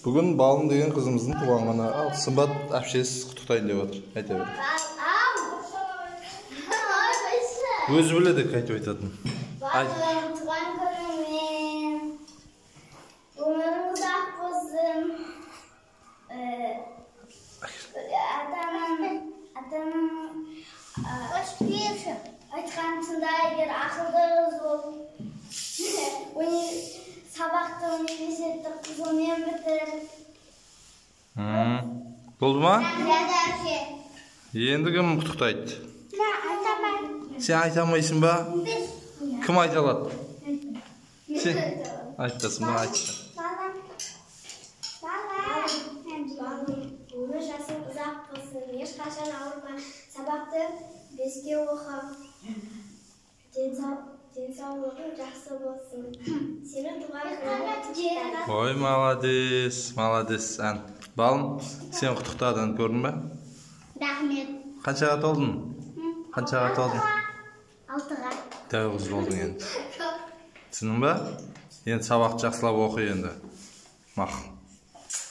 Bugün Balım деген kızımızın tuğan günü. Al, Sımbat әпшес құттықтайын деп отыр. Айта бер. Өзі біледі қайтып айтатын. Балым туған күніңмен. Өміріңіз ақ болсын. Айтқан тыңдай бер, ақылды қыз бол. Сабақты университетті қызылмен бітір. Болды ма? Дәдәке. Енді кім құттықтайды? Сен айта алмайсың ба? Кім айта алады? Сен айтасың ба? Айтшы. Балым, өмір жасың ұзақ болсын, ешқашан ауырма. Сабақты беске оқы. Денсаулығың жақсы болсын. Сені туған күніңмен. Ой, молодец, молодец. Балым, сен құттықтадың, көрдің бе? Рахмет. Қаншаға толдың? Қаншаға толдың? 6-ға. 9 болдың енді. Түсіндің бе? Енді сабақты жақсылап оқы енді. Мақұл.